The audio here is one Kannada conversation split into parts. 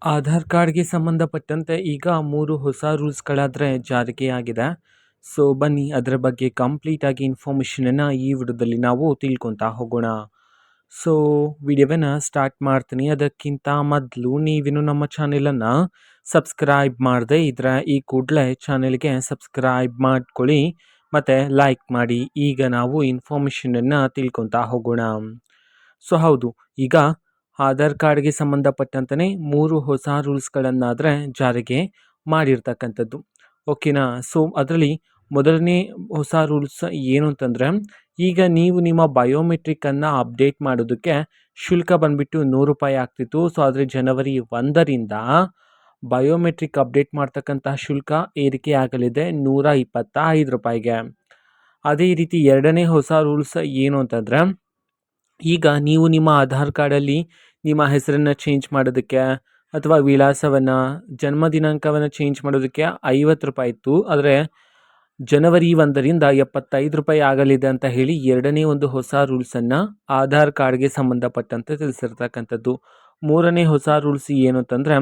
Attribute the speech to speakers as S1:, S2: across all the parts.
S1: ಆಧಾರ್ ಕಾರ್ಡ್ಗೆ ಸಂಬಂಧಪಟ್ಟಂತೆ ಈಗ 3 ಹೊಸ ರೂಲ್ಸ್ಗಳಾದರೆ ಜಾರಿಗೆಯಾಗಿದೆ. ಸೊ ಬನ್ನಿ ಅದರ ಬಗ್ಗೆ ಕಂಪ್ಲೀಟಾಗಿ ಇನ್ಫಾರ್ಮೇಷನನ್ನು ಈ ವಿಡಿಯೋದಲ್ಲಿ ನಾವು ತಿಳ್ಕೊತಾ ಹೋಗೋಣ. ಸೊ ವಿಡಿಯೋವನ್ನು ಸ್ಟಾರ್ಟ್ ಮಾಡ್ತೀನಿ. ಅದಕ್ಕಿಂತ ಮೊದಲು ನೀವಿನ್ನು ನಮ್ಮ ಚಾನೆಲನ್ನು ಸಬ್ಸ್ಕ್ರೈಬ್ ಮಾಡದೆ ಇದ್ರೆ ಈ ಕೂಡಲೇ ಚಾನೆಲ್ಗೆ ಸಬ್ಸ್ಕ್ರೈಬ್ ಮಾಡ್ಕೊಳ್ಳಿ ಮತ್ತು ಲೈಕ್ ಮಾಡಿ. ಈಗ ನಾವು ಇನ್ಫಾರ್ಮೇಷನನ್ನು ತಿಳ್ಕೊತಾ ಹೋಗೋಣ. ಸೊ ಹೌದು, ಈಗ ಆಧಾರ್ ಕಾರ್ಡ್ಗೆ ಸಂಬಂಧಪಟ್ಟಂತೆ 3 ಹೊಸ ರೂಲ್ಸ್ಗಳನ್ನಾದರೆ ಜಾರಿಗೆ ಮಾಡಿರ್ತಕ್ಕಂಥದ್ದು. ಓಕೆನಾ. ಸೊ ಅದರಲ್ಲಿ ಮೊದಲನೇ ಹೊಸ ರೂಲ್ಸ್ ಏನು ಅಂತಂದರೆ, ಈಗ ನೀವು ನಿಮ್ಮ ಬಯೋಮೆಟ್ರಿಕ್ಕನ್ನು ಅಪ್ಡೇಟ್ ಮಾಡೋದಕ್ಕೆ ಶುಲ್ಕ ಬಂದುಬಿಟ್ಟು ₹100 ಆಗ್ತಿತ್ತು. ಸೊ ಆದರೆ ಜನವರಿ 1ರಿಂದ ಬಯೋಮೆಟ್ರಿಕ್ ಅಪ್ಡೇಟ್ ಮಾಡ್ತಕ್ಕಂತಹ ಶುಲ್ಕ ಏರಿಕೆ ಆಗಲಿದೆ ₹125ಗೆ. ಅದೇ ರೀತಿ ಎರಡನೇ ಹೊಸ ರೂಲ್ಸ್ ಏನು ಅಂತಂದರೆ, ಈಗ ನೀವು ನಿಮ್ಮ ಆಧಾರ್ ಕಾರ್ಡಲ್ಲಿ ನಿಮ್ಮ ಹೆಸರನ್ನು ಚೇಂಜ್ ಮಾಡೋದಕ್ಕೆ ಅಥವಾ ವಿಳಾಸವನ್ನು, ಜನ್ಮ ದಿನಾಂಕವನ್ನು ಚೇಂಜ್ ಮಾಡೋದಕ್ಕೆ ₹50 ಇತ್ತು. ಆದರೆ ಜನವರಿ 1ರಿಂದ ₹75 ಆಗಲಿದೆ ಅಂತ ಹೇಳಿ ಎರಡನೇ ಒಂದು ಹೊಸ ರೂಲ್ಸನ್ನು ಆಧಾರ್ ಕಾರ್ಡ್ಗೆ ಸಂಬಂಧಪಟ್ಟಂತೆ ತಿಳಿಸಿರ್ತಕ್ಕಂಥದ್ದು. ಮೂರನೇ ಹೊಸ ರೂಲ್ಸ್ ಏನು ಅಂತಂದರೆ,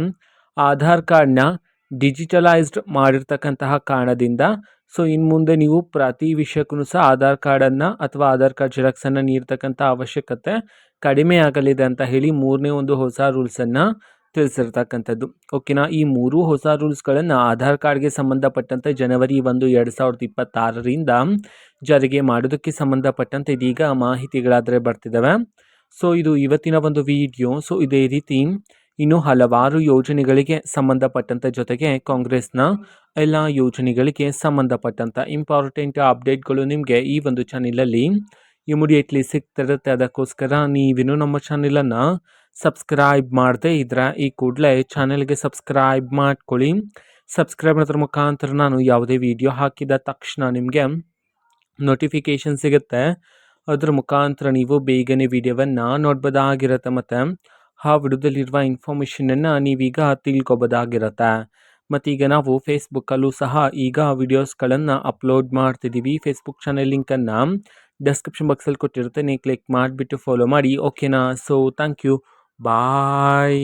S1: ಆಧಾರ್ ಕಾರ್ಡ್ನ ಡಿಜಿಟಲೈಸ್ಡ್ ಮಾಡಿರ್ತಕ್ಕಂತಹ ಕಾರಣದಿಂದ ಸೊ ಇನ್ನು ಮುಂದೆ ನೀವು ಪ್ರತಿ ವಿಷಯಕ್ಕೂ ಸಹ ಆಧಾರ್ ಕಾರ್ಡನ್ನು ಅಥವಾ ಆಧಾರ್ ಕಾರ್ಡ್ ಜೆರಾಕ್ಸನ್ನು ನೀಡ್ತಕ್ಕಂಥ ಅವಶ್ಯಕತೆ ಕಡಿಮೆ ಆಗಲಿದೆ ಅಂತ ಹೇಳಿ ಮೂರನೇ ಒಂದು ಹೊಸ ರೂಲ್ಸನ್ನು ತಿಳಿಸಿರ್ತಕ್ಕಂಥದ್ದು. ಓಕೆನಾ. ಈ 3 ಹೊಸ ರೂಲ್ಸ್ಗಳನ್ನು ಆಧಾರ್ ಕಾರ್ಡ್ಗೆ ಸಂಬಂಧಪಟ್ಟಂತೆ ಜನವರಿ 1, 2026ರಿಂದ ಜಾರಿಗೆ ಮಾಡೋದಕ್ಕೆ ಸಂಬಂಧಪಟ್ಟಂತೆ ಇದೀಗ ಮಾಹಿತಿಗಳಾದರೆ ಬರ್ತಿದ್ದಾವೆ. ಸೊ ಇದು ಇವತ್ತಿನ ಒಂದು ವಿಡಿಯೋ. ಸೊ ಇದೇ ರೀತಿ ಇನ್ನು ಹಲವಾರು ಯೋಜನೆಗಳಿಗೆ ಸಂಬಂಧಪಟ್ಟಂತೆ, ಜೊತೆಗೆ ಕಾಂಗ್ರೆಸ್ನ ಎಲ್ಲ ಯೋಜನೆಗಳಿಗೆ ಸಂಬಂಧಪಟ್ಟಂಥ ಇಂಪಾರ್ಟೆಂಟ್ ಅಪ್ಡೇಟ್ಗಳು ನಿಮಗೆ ಈ ಒಂದು ಚಾನೆಲಲ್ಲಿ ಇಮಿಡಿಯೇಟ್ಲಿ ಸಿಗ್ತಿರುತ್ತೆ. ಅದಕ್ಕೋಸ್ಕರ ನೀವಿನ್ನು ನಮ್ಮ ಚಾನೆಲನ್ನು ಸಬ್ಸ್ಕ್ರೈಬ್ ಮಾಡದೆ ಇದ್ರೆ ಈ ಕೂಡಲೇ ಚಾನೆಲ್ಗೆ ಸಬ್ಸ್ಕ್ರೈಬ್ ಮಾಡ್ಕೊಳ್ಳಿ. ಸಬ್ಸ್ಕ್ರೈಬ್ ಮಾಡೋದ್ರ ಮುಖಾಂತರ ನಾನು ಯಾವುದೇ ವಿಡಿಯೋ ಹಾಕಿದ ತಕ್ಷಣ ನಿಮಗೆ ನೋಟಿಫಿಕೇಷನ್ ಸಿಗುತ್ತೆ. ಅದ್ರ ಮುಖಾಂತರ ನೀವು ಬೇಗನೆ ವಿಡಿಯೋವನ್ನು ನೋಡ್ಬೋದಾಗಿರುತ್ತೆ ಮತ್ತು ಆ ವಿಡಿಯೋದಲ್ಲಿರುವ ಇನ್ಫಾರ್ಮೇಷನನ್ನು ನೀವೀಗ ತಿಳ್ಕೊಬೋದಾಗಿರುತ್ತೆ. ಮತ್ತು ಈಗ ನಾವು ಫೇಸ್ಬುಕ್ಕಲ್ಲೂ ಸಹ ಈಗ ವಿಡಿಯೋಸ್ಗಳನ್ನು ಅಪ್ಲೋಡ್ ಮಾಡ್ತಿದ್ದೀವಿ. ಫೇಸ್ಬುಕ್ ಚಾನೆಲ್ ಲಿಂಕನ್ನು ಡಿಸ್ಕ್ರಿಪ್ಷನ್ ಬಾಕ್ಸಲ್ಲಿ ಕೊಟ್ಟಿರುತ್ತೆ, ನೀವು ಕ್ಲಿಕ್ ಮಾಡಿಬಿಟ್ಟು ಫಾಲೋ ಮಾಡಿ. ಓಕೆನಾ. So thank you, bye.